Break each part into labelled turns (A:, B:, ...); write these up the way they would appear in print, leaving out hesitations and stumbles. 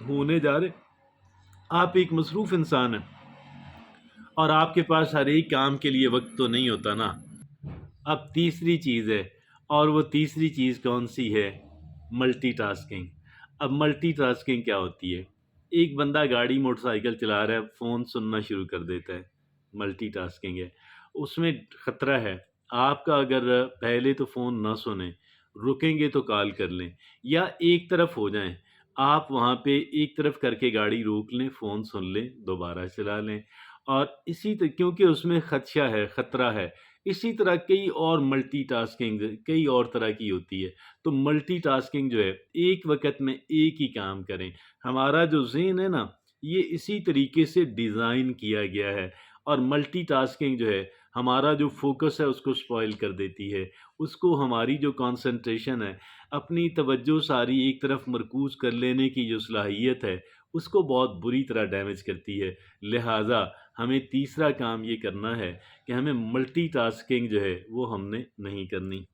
A: ہونے جا رہے، آپ ایک مصروف انسان ہیں اور آپ کے پاس ہر ایک کام کے لیے وقت تو نہیں ہوتا نا۔ اب تیسری چیز ہے، اور وہ تیسری چیز کون سی ہے؟ Multi tasking. اب ملٹی ٹاسکنگ کیا ہوتی ہے؟ ایک بندہ گاڑی موٹر سائیکل چلا رہا ہے، فون سننا شروع کر دیتا ہے، ملٹی ٹاسکنگ ہے۔ اس میں خطرہ ہے، آپ کا اگر پہلے تو فون نہ سنیں، رکیں گے تو کال کر لیں، یا ایک طرف ہو جائیں، آپ وہاں پہ ایک طرف کر کے گاڑی روک لیں، فون سن لیں، دوبارہ چلا لیں، اور اسی طرح کیونکہ اس میں خدشہ ہے، خطرہ ہے، اسی طرح کئی اور ملٹی ٹاسکنگ کئی اور طرح کی ہوتی ہے۔ تو ملٹی ٹاسکنگ جو ہے، ایک وقت میں ایک ہی کام کریں۔ ہمارا جو ذہن ہے نا، یہ اسی طریقے سے ڈیزائن کیا گیا ہے، اور ملٹی ٹاسکنگ جو ہے ہمارا جو فوکس ہے اس کو سپوائل کر دیتی ہے، اس کو ہماری جو کانسنٹریشن ہے، اپنی توجہ ساری ایک طرف مرکوز کر لینے کی جو صلاحیت ہے، اس کو بہت بری طرح ڈیمیج کرتی ہے۔ لہٰذا ہمیں تیسرا کام یہ کرنا ہے کہ ہمیں ملٹی ٹاسکنگ جو ہے وہ ہم نے نہیں کرنی۔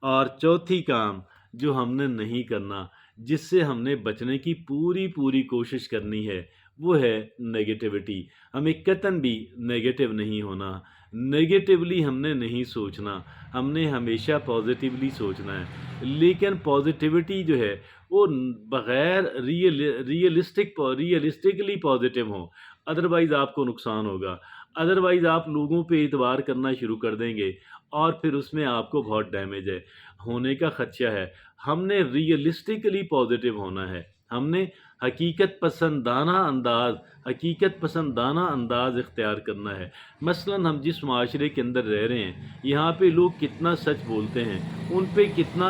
A: اور چوتھی کام جو ہم نے نہیں کرنا، جس سے ہم نے بچنے کی پوری کوشش کرنی ہے، وہ ہے نیگیٹیوٹی۔ ہمیں قطعاً بھی نیگیٹو نہیں ہونا، نیگیٹیولی ہم نے نہیں سوچنا، ہم نے ہمیشہ پازیٹیولی سوچنا ہے۔ لیکن پازیٹیوٹی جو ہے وہ بغیر ریئلسٹکلی پازیٹیو ہوں، ادروائز آپ کو نقصان ہوگا، ادروائز آپ لوگوں پہ اعتبار کرنا شروع کر دیں گے، اور پھر اس میں آپ کو بہت ڈیمیج ہے ہونے کا خدشہ ہے۔ ہم نے ریئلسٹکلی پازیٹیو ہونا ہے، ہم نے حقیقت پسندانہ انداز اختیار کرنا ہے۔ مثلاً ہم جس معاشرے کے اندر رہ رہے ہیں، یہاں پہ لوگ کتنا سچ بولتے ہیں، ان پر کتنا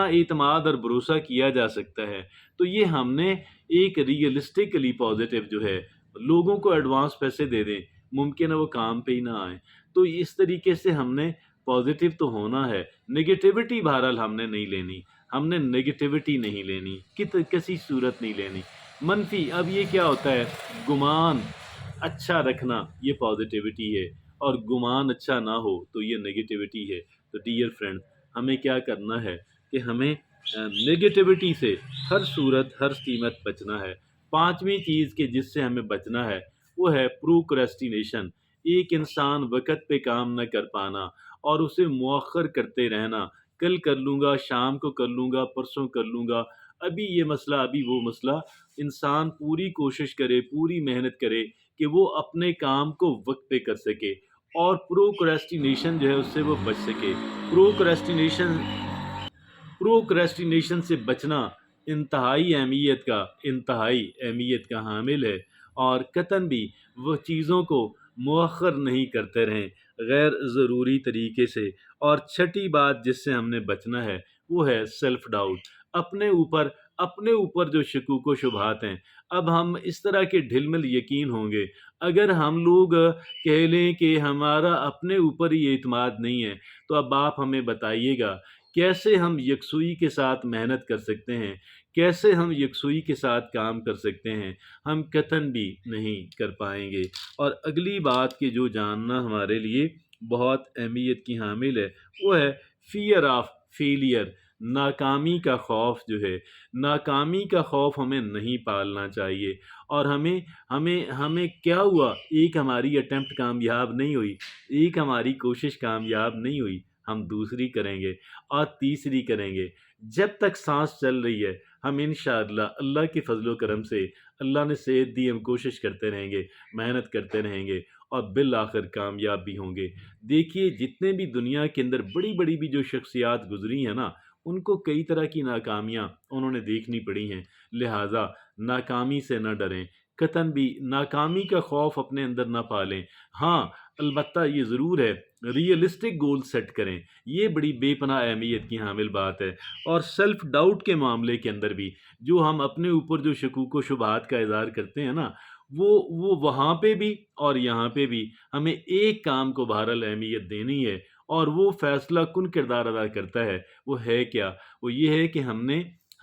A: اعتماد اور بھروسہ کیا جا سکتا ہے۔ تو یہ ہم نے ایک ریئلسٹکلی پازیٹیو جو ہے، لوگوں کو ایڈوانس پیسے دے دیں، ممکن ہے وہ کام پہ ہی نہ آئیں، تو اس طریقے سے ہم نے پازیٹیو تو ہونا ہے۔ نگیٹیوٹی بہرحال ہم نے نہیں لینی، ہم نے نگیٹیوٹی نہیں لینی، کسی صورت نہیں لینی۔ منفی، اب یہ کیا ہوتا ہے؟ گمان اچھا رکھنا یہ پازیٹیوٹی ہے، اور گمان اچھا نہ ہو تو یہ نگیٹیوٹی ہے۔ تو ڈیئر فرینڈ، ہمیں کیا کرنا ہے کہ ہمیں نگیٹیوٹی سے ہر صورت ہر قیمت بچنا ہے۔ پانچویں چیز کہ جس سے ہمیں بچنا ہے وہ ہے پروکریسٹینیشن۔ ایک انسان وقت پہ کام نہ کر پانا اور اسے مؤخر کرتے رہنا، کل کر لوں گا، شام کو کر لوں گا، پرسوں کر لوں گا، ابھی یہ مسئلہ، ابھی وہ مسئلہ۔ انسان پوری کوشش کرے، پوری محنت کرے کہ وہ اپنے کام کو وقت پہ کر سکے، اور پروکریسٹینیشن جو ہے اس سے وہ بچ سکے۔ پروکریسٹینیشن سے بچنا انتہائی اہمیت کا حامل ہے، اور قطعاً بھی وہ چیزوں کو مؤخر نہیں کرتے رہیں غیر ضروری طریقے سے۔ اور چھٹی بات جس سے ہم نے بچنا ہے وہ ہے سیلف ڈاؤٹ۔ اپنے اوپر جو شکوک و شبہات ہیں، اب ہم اس طرح کے ڈھل مل یقین ہوں گے اگر ہم لوگ کہہ لیں کہ ہمارا اپنے اوپر ہی اعتماد نہیں ہے، تو اب آپ ہمیں بتائیے گا کیسے ہم یکسوئی کے ساتھ محنت کر سکتے ہیں، کیسے ہم یکسوئی کے ساتھ کام کر سکتے ہیں؟ ہم قطعاً بھی نہیں کر پائیں گے۔ اور اگلی بات کہ جو جاننا ہمارے لیے بہت اہمیت کی حامل ہے وہ ہے فیئر آف فیلئر۔ ناکامی کا خوف جو ہے، ناکامی کا خوف ہمیں نہیں پالنا چاہیے۔ اور ہمیں کیا ہوا؟ ایک ہماری اٹیمپٹ کامیاب نہیں ہوئی، ایک ہماری کوشش کامیاب نہیں ہوئی، ہم دوسری کریں گے اور تیسری کریں گے۔ جب تک سانس چل رہی ہے ہم انشاءاللہ اللہ کے فضل و کرم سے، اللہ نے صحت دی، ہم کوشش کرتے رہیں گے، محنت کرتے رہیں گے، اور بالآخر کامیاب بھی ہوں گے۔ دیکھیے جتنے بھی دنیا کے اندر بڑی بڑی بھی جو شخصیات گزری ہیں نا، ان کو کئی طرح کی ناکامیاں انہوں نے دیکھنی پڑی ہیں۔ لہٰذا ناکامی سے نہ ڈریں، قطعاً بھی ناکامی کا خوف اپنے اندر نہ پالیں۔ ہاں البتہ یہ ضرور ہے، ریئلسٹک گول سیٹ کریں، یہ بڑی بے پناہ اہمیت کی حامل بات ہے۔ اور سیلف ڈاؤٹ کے معاملے کے اندر بھی جو ہم اپنے اوپر جو شکوک و شبہات کا اظہار کرتے ہیں نا، وہ وہاں پہ بھی اور یہاں پہ بھی ہمیں ایک کام کو بہرحال اہمیت دینی ہے، اور وہ فیصلہ کن کردار ادا کرتا ہے۔ وہ ہے کیا؟ وہ یہ ہے کہ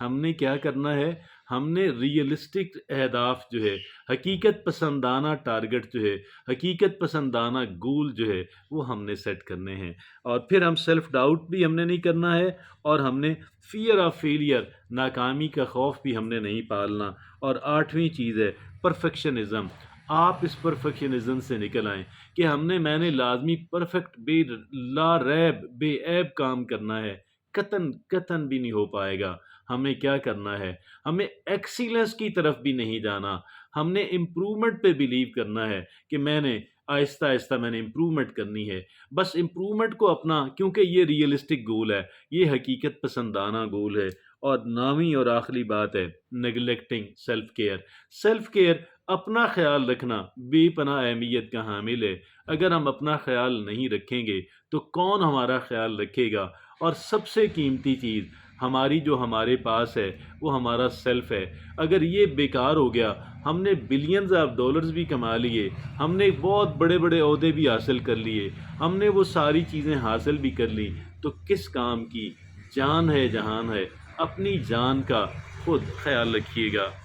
A: ہم نے کیا کرنا ہے؟ ہم نے ریئلسٹک اہداف جو ہے، حقیقت پسندانہ ٹارگٹ جو ہے، حقیقت پسندانہ گول جو ہے وہ ہم نے سیٹ کرنے ہیں۔ اور پھر ہم سیلف ڈاؤٹ بھی ہم نے نہیں کرنا ہے، اور ہم نے فیئر آف فیلئر، ناکامی کا خوف بھی ہم نے نہیں پالنا۔ اور آٹھویں چیز ہے پرفیکشنزم۔ آپ اس پرفیکشنزم سے نکل آئیں کہ میں نے لازمی پرفیکٹ بے لا ریب بے عیب کام کرنا ہے، قطن بھی نہیں ہو پائے گا۔ ہمیں کیا کرنا ہے؟ ہمیں ایکسیلنس کی طرف بھی نہیں جانا، ہم نے امپرومنٹ پہ بلیو کرنا ہے کہ میں نے آہستہ آہستہ میں نے امپرومنٹ کرنی ہے۔ بس امپرومنٹ کو اپنا، کیونکہ یہ ریئلسٹک گول ہے، یہ حقیقت پسندانہ گول ہے۔ اور نامی اور آخری بات ہے neglecting self care. Self care, اپنا خیال رکھنا بے پناہ اہمیت کا حامل ہے۔ اگر ہم اپنا خیال نہیں رکھیں گے تو کون ہمارا خیال رکھے گا؟ اور سب سے قیمتی چیز ہماری جو ہمارے پاس ہے وہ ہمارا سیلف ہے۔ اگر یہ بیکار ہو گیا، ہم نے بلینز آف ڈالرز بھی کما لیے، ہم نے بہت بڑے بڑے عہدے بھی حاصل کر لیے، ہم نے وہ ساری چیزیں حاصل بھی کر لی، تو کس کام کی؟ جان ہے جہان ہے، اپنی جان کا خود خیال رکھیے گا۔